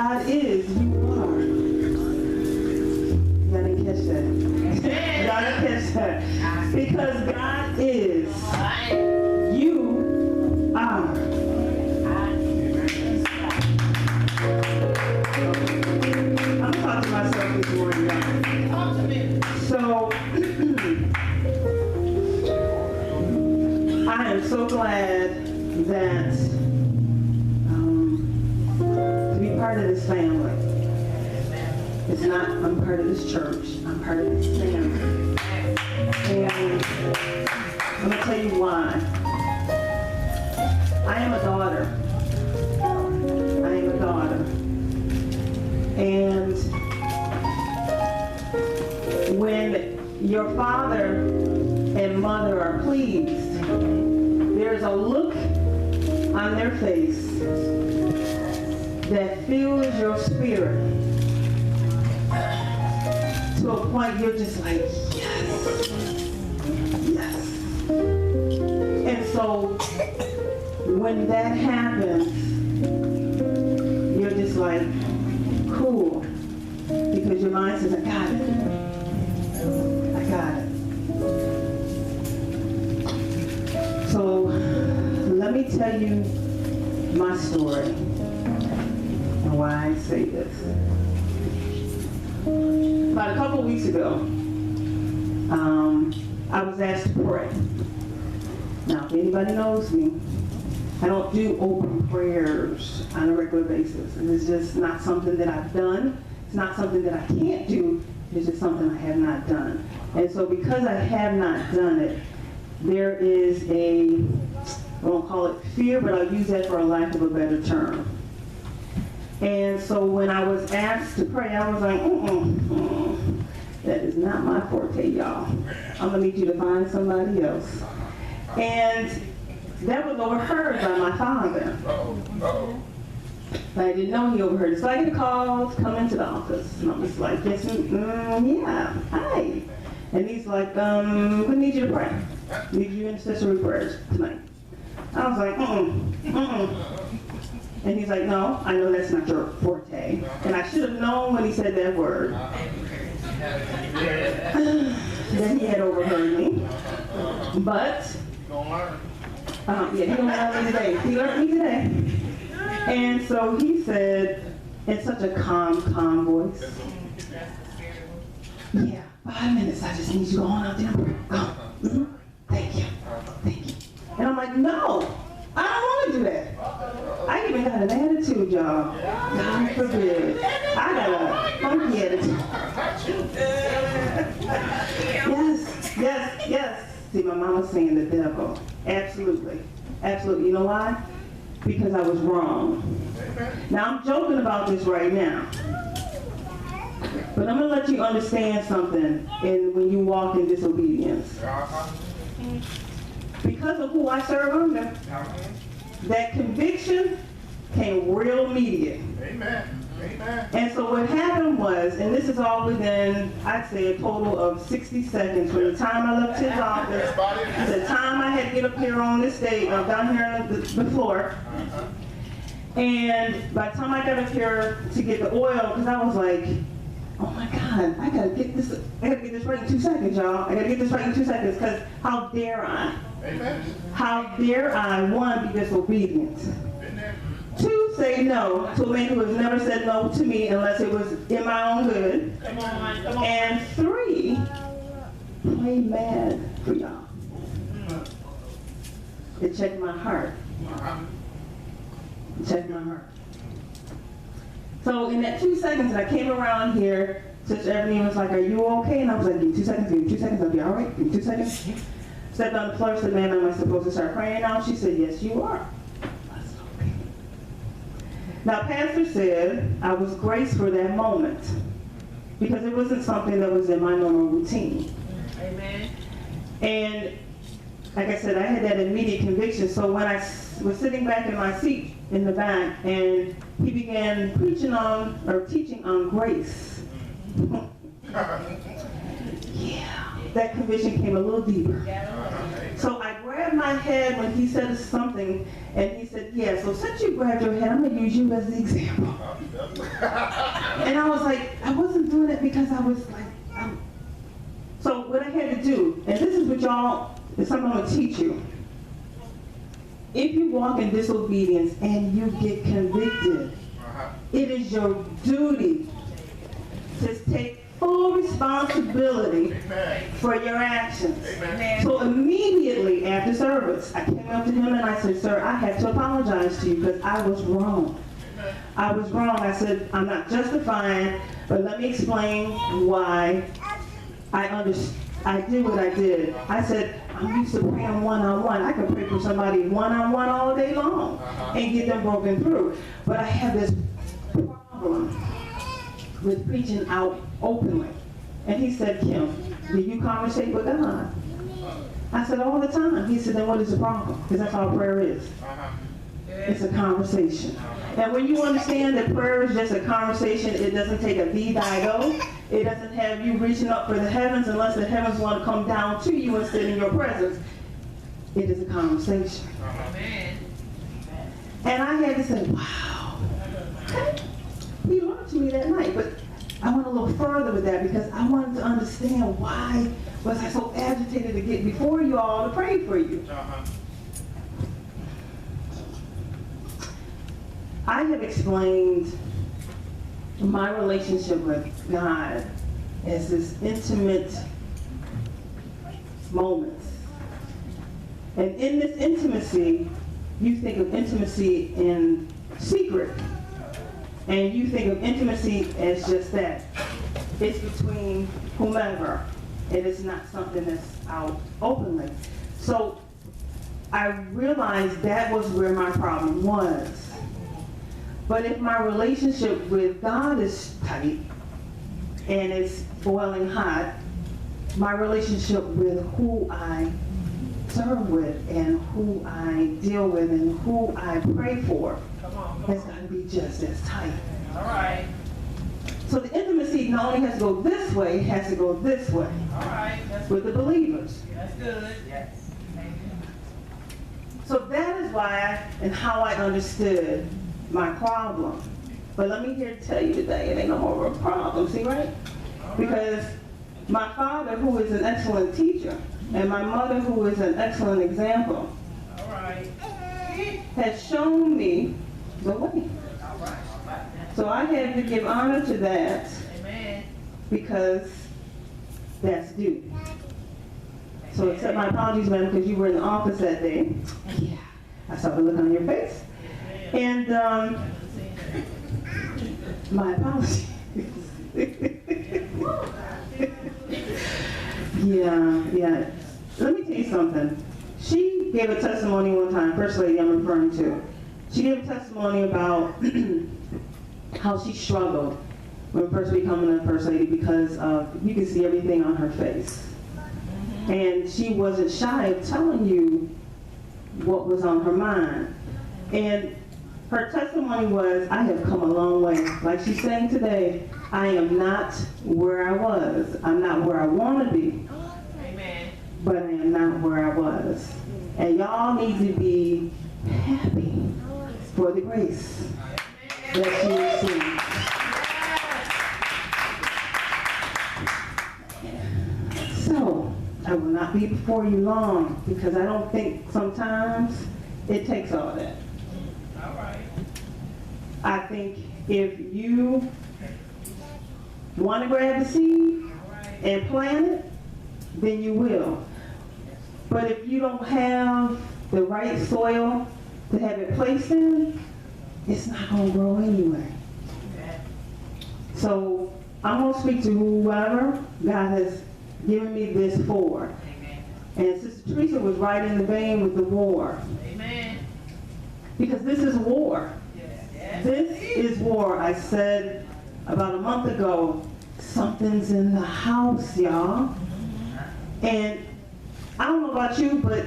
God is, you are. Y'all didn't catch that. Y'all didn't catch that. Because God is, you are. I'm talking to myself this morning, y'all. So, I am so glad that to be part of this family. It's not, I'm part of this church, I'm part of this family. And I'm going to tell you why. I am a daughter. I am a daughter. And when your father and mother are pleased, there's a look on their face that fills your spirit to a point you're just like, yes, yes. And so when that happens, you're just like, cool, because your mind says, I got it. I got it. So let me tell you my story and why I say this. About a couple weeks ago, I was asked to pray. Now, if anybody knows me, I don't do open prayers on a regular basis. And it's just not something that I've done. It's not something that I can't do. It's just something I have not done. And so because I have not done it, there is I won't call it fear, but I'll use that for a lack of a better term. And so when I was asked to pray, I was like, that is not my forte, y'all. I'm going to need you to find somebody else. And that was overheard by my father. But I didn't know he overheard it. So I get a call to come into the office. And I'm just like, yes, yeah, hi. And he's like, we need you to pray. We need you intercessory prayers tonight. I was like, And he's like, no, I know that's not your forte. And I should have known when he said that word that he had overheard me. But, yeah, he don't learn me today. He learned me today. And so he said, in such a calm voice, yeah, 5 minutes, I just need you to go on out there and pray. Go. Thank you. Thank you. And I'm like, no, I don't want to do that. I even got an attitude, y'all. God forbid. I got a funky attitude. Yes. See, my mama's saying the devil. Absolutely. Absolutely. You know why? Because I was wrong. Now, I'm joking about this right now. But I'm going to let you understand something when you walk in disobedience. Because of who I serve under, that conviction came real immediate. Amen. And so what happened was, and this is all within, I'd say, a total of 60 seconds from the time I left his office to the time I had to get up here on this stage, down here on the floor. And by the time I got up here to get the oil, because I was like, oh my God, I gotta get this right in 2 seconds, y'all. I gotta get this right in 2 seconds, because how dare I? Amen. How dare I, one, be disobedient? Two, say no to a man who has never said no to me unless it was in my own good. Come on. And three, play mad for y'all. It checked my heart. It checked my heart. So in that 2 seconds, I came around here, Sister Ebony was like, are you okay? And I was like, give me 2 seconds, I'll be all right. Give me 2 seconds. Stepped on the floor, said, ma'am, am I supposed to start praying now? She said, yes, you are. Now, Pastor said I was graced for that moment because it wasn't something that was in my normal routine. Amen. And like I said, I had that immediate conviction. So when I was sitting back in my seat in the back and he began teaching on grace. Yeah, that conviction came a little deeper. So I grabbed my head when he said something And he said, yeah, so since you grabbed your head, I'm going to use you as the example. And I was like, I wasn't doing it because I was like, so what I had to do, and this is what y'all, it's something I'm going to teach you. If you walk in disobedience and you get convicted, it is your duty to take full responsibility for your actions. So immediately after service, I came up to him and I said, sir, I have to apologize to you because I was wrong. I was wrong. I said, I'm not justifying, but let me explain why I did what I did. I said, I'm used to praying one-on-one. I can pray for somebody one-on-one all day long and get them broken through. But I have this problem with preaching out openly. And he said, Kim, do you conversate with God? I said, all the time. He said, then what is the problem? Because that's all prayer is. It's a conversation. And when you understand that prayer is just a conversation, it doesn't take a V-I-O. It doesn't have you reaching up for the heavens unless the heavens want to come down to you and sit in your presence. It is a conversation. And I had to say, wow. Okay. He learned to me that night, but I went a little further with that because I wanted to understand why was I so agitated to get before you all to pray for you. I have explained my relationship with God as this intimate moments. And in this intimacy, you think of intimacy in secret. And you think of intimacy as just that. It's between whomever. It is not something that's out openly. So I realized that was where my problem was. But if my relationship with God is tight and it's boiling hot, my relationship with who I serve with and who I deal with and who I pray for has got to be just as tight. All right. So the intimacy not only has to go this way, it has to go this way. All right. With the believers. That's good. Yes. So that is why and how I understood my problem. But let me here tell you today, it ain't no more of a problem, see, right? Because my father, who is an excellent teacher, and my mother, who is an excellent example, All right. has shown me the way. All right. So I had to give honor to that. Amen. Because that's due. So accept my apologies, ma'am, because you were in the office that day. Yeah. I saw the look on your face. And my apologies. Yeah. Let me tell you something. She gave a testimony one time, First Lady I'm referring to. She gave a testimony about how she struggled when first becoming a First Lady because of, you can see everything on her face. And she wasn't shy of telling you what was on her mind. And her testimony was, I have come a long way. Like she's saying today, I am not where I was. I'm not where I want to be. Amen. But I am not where I was. And y'all need to be happy for the grace that she received. So, I will not be before you long because I don't think sometimes it takes all that. All right. I think if you want to grab the seed and plant it, then you will. But if you don't have the right soil to have it placed in, it's not going to grow anyway. So I'm going to speak to whoever God has given me this for. Amen. And Sister Teresa was right in the vein with the war. Amen. Because this is war. Yes. This is war. I said about a month ago, something's in the house, y'all. And I don't know about you, but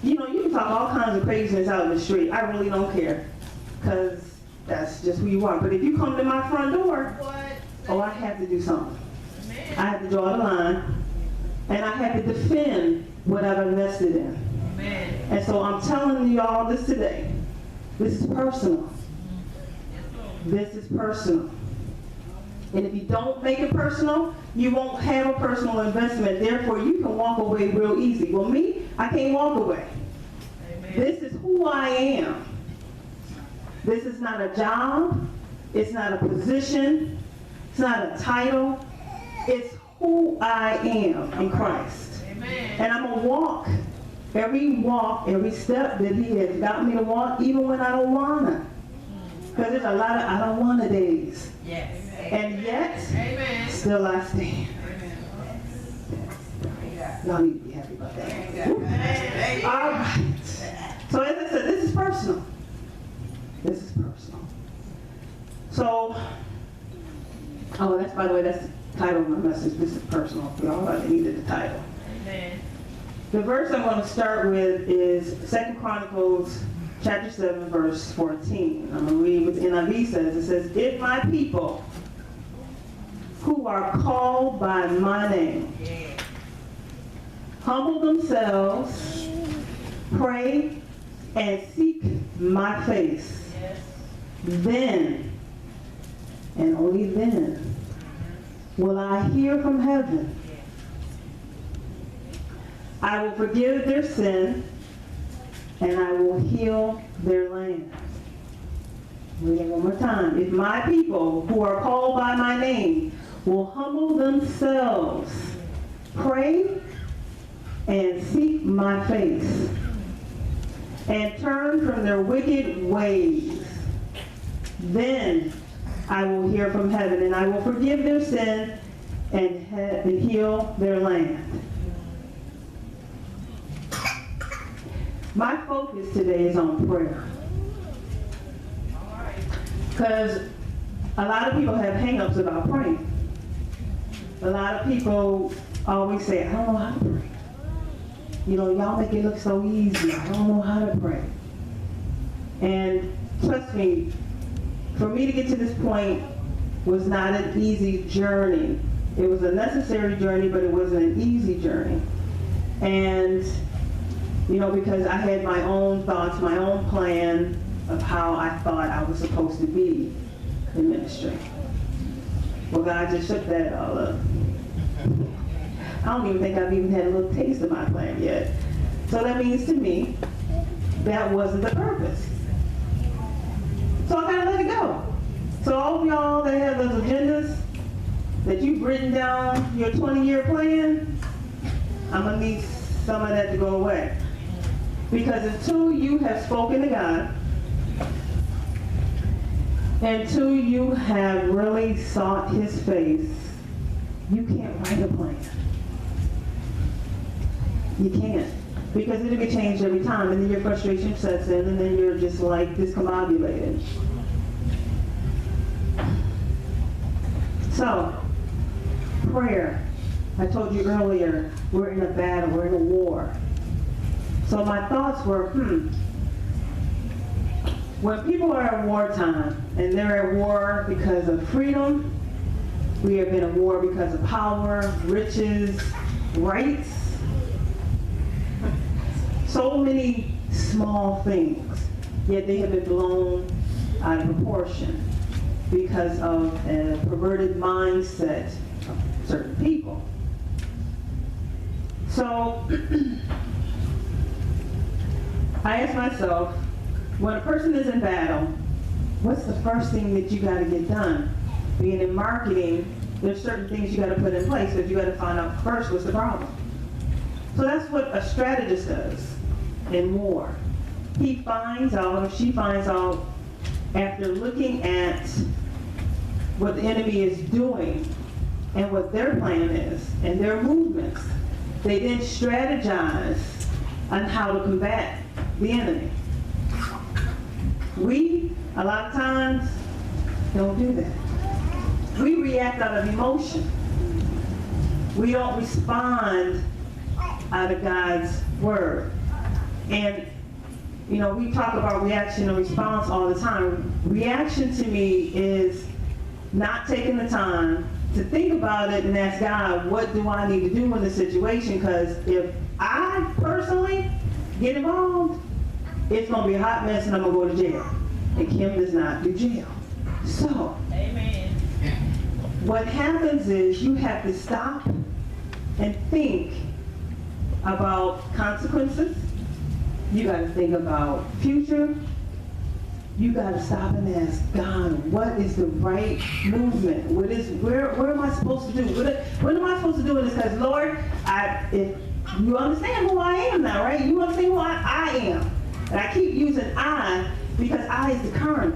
you know, you can talk all kinds of craziness out in the street. I really don't care. Because that's just who you are. But if you come to my front door, oh, I have to do something. I have to draw the line. And I have to defend what I've invested in. Amen. And so I'm telling you all this today. This is personal. Yes, Lord. This is personal. And if you don't make it personal, you won't have a personal investment. Therefore, you can walk away real easy. Well, me, I can't walk away. Amen. This is who I am. This is not a job. It's not a position. It's not a title. It's who I am in Christ. Amen. And I'm going to walk, every step that he has got me to walk, even when I don't want to. Because there's a lot of I don't want to days. Yes. And yet, Amen. still I stand. Y'all need to be happy about that. Amen. All right. So as I said, this is personal. This is personal. So, oh, that's, by the way, that's the title of my message. This is personal. Y'all already needed the title. Amen. The verse I'm going to start with is 2 Chronicles chapter 7, verse 14. I'm going to read what the NIV says. It says, if my people who are called by my name humble themselves, pray, and seek my face, Yes. then, and only then, will I hear from heaven. I will forgive their sin, and I will heal their land. Read it one more time. If my people who are called by my name will humble themselves, pray, and seek my face, and turn from their wicked ways, then I will hear from heaven, and I will forgive their sin and heal their land. My focus today is on prayer. All right. Because a lot of people have hang-ups about praying. A lot of people always say, I don't know how to pray. You know, y'all make it look so easy. I don't know how to pray. And trust me, for me to get to this point was not an easy journey. It was a necessary journey, but it wasn't an easy journey. And, you know, because I had my own thoughts, my own plan of how I thought I was supposed to be in ministry. Well, God just shook that all up. I don't even think I've even had a little taste of my plan yet. So that means to me, that wasn't the purpose. So I gotta let it go. So all of y'all that have those agendas, that you've written down your 20-year plan, I'm gonna need some of that to go away. Because until you have spoken to God, until you have really sought his face, you can't write a plan. You can't. Because it'll get changed every time, and then your frustration sets in, and then you're just like discombobulated. So, prayer. I told you earlier, we're in a battle, we're in a war. So my thoughts were, when people are at wartime, and they're at war because of freedom, we have been at war because of power, riches, rights, so many small things, yet they have been blown out of proportion because of a perverted mindset of certain people. So, I asked myself, when a person is in battle, what's the first thing that you got to get done? Being in marketing, there's certain things you got to put in place, but you got to find out first what's the problem. So that's what a strategist does in war. He finds out, or she finds out, after looking at what the enemy is doing and what their plan is and their movements, they then strategize on how to combat the enemy. We, a lot of times, don't do that. We react out of emotion. We don't respond out of God's word. And, you know, we talk about reaction and response all the time. Reaction to me is not taking the time to think about it and ask God, what do I need to do in this situation? Because if I personally get involved, it's going to be a hot mess and I'm going to go to jail. And Kim does not do jail. So, Amen. what happens is you have to stop and think about consequences. You got to think about future. You got to stop and ask God, what is the right movement? Where am I supposed to do? What am I supposed to do in this? Because Lord, if you understand who I am now, right? You understand who I am. And I keep using I because I is the current.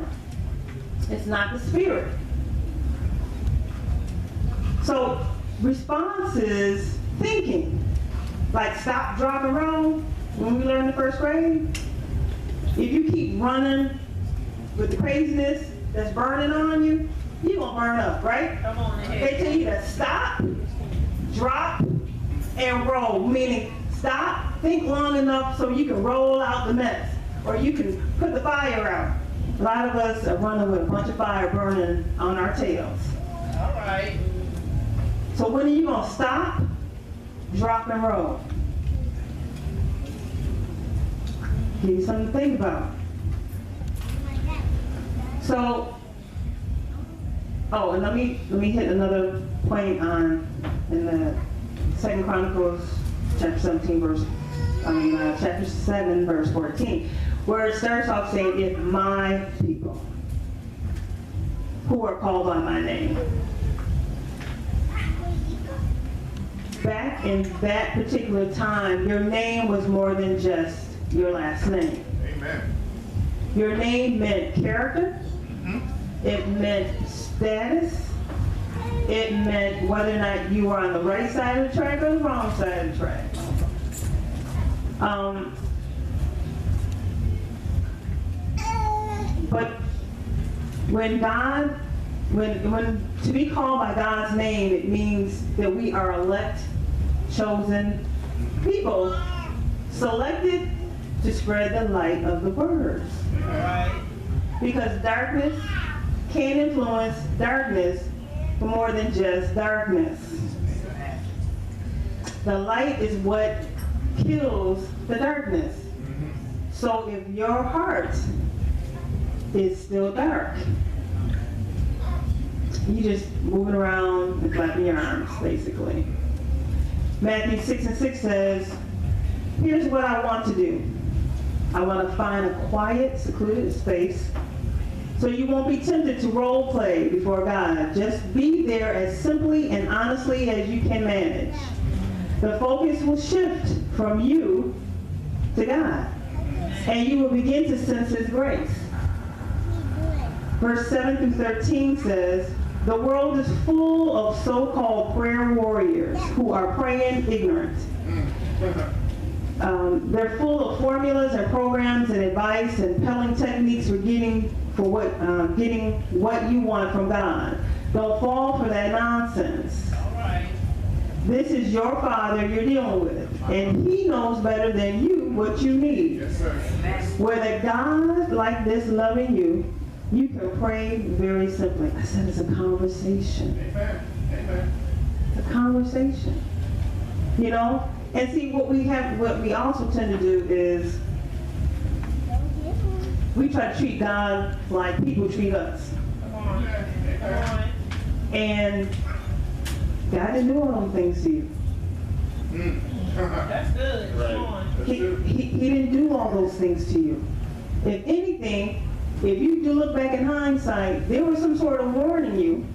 It's not the spirit. So response is thinking. Like stop, drop, and roll when we learn in the first grade. If you keep running with the craziness that's burning on you, you're going to burn up, right? Come on ahead. They tell you to stop, drop, and roll. Meaning stop, think long enough so you can roll out the mess. Or you can put the fire out. A lot of us are running with a bunch of fire burning on our tails. All right. So when are you going to stop, drop, and roll? Give you something to think about. So, and let me hit another point in the 2 Chronicles chapter 7 verse 14, where it starts off saying, if my people who are called by my name. Back in that particular time, your name was more than just your last name. Amen. Your name meant character. It meant status. It meant whether or not you were on the right side of the track or the wrong side of the track. But when to be called by God's name, it means that we are elect, chosen people, selected to spread the light of the word. All right. Because darkness can influence darkness for more than just darkness. The light is what kills the darkness. So if your heart is still dark, you just moving around and flapping your arms, basically. Matthew 6:6 says, here's what I want to do. I want to find a quiet, secluded space so you won't be tempted to role play before God. Just be there as simply and honestly as you can manage. The focus will shift from you to God, and you will begin to sense His grace. Verse 7 through 13 says, the world is full of so-called prayer warriors who are praying ignorant. They're full of formulas and programs and advice and peddling techniques for getting what you want from God. Don't fall for that nonsense. All right. This is your Father you're dealing with, and He knows better than you what you need. Yes, sir. With a God like this loving you, you can pray very simply. I said it's a conversation. Amen. Amen. It's a conversation. You know? And see, what we also tend to do is we try to treat God like people treat us. Come on. Come on. And God didn't do all those things to you. That's good. Come on. That's true. He didn't do all those things to you. If anything, if you do look back in hindsight, there was some sort of warning you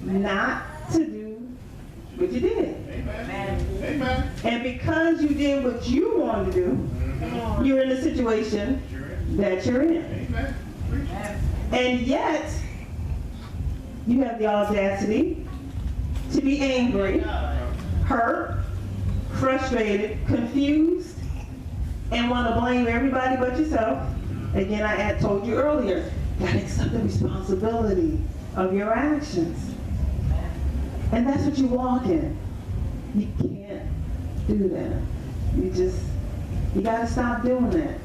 not to do what you did. Amen. Amen. And because you did what you wanted to do, Come on. you're in the situation that you're in. Amen. And yet, you have the audacity to be angry, hurt, frustrated, confused, and want to blame everybody but yourself. Again, I had told you earlier, you got to accept the responsibility of your actions. And that's what you walk in. You can't do that. You got to stop doing that.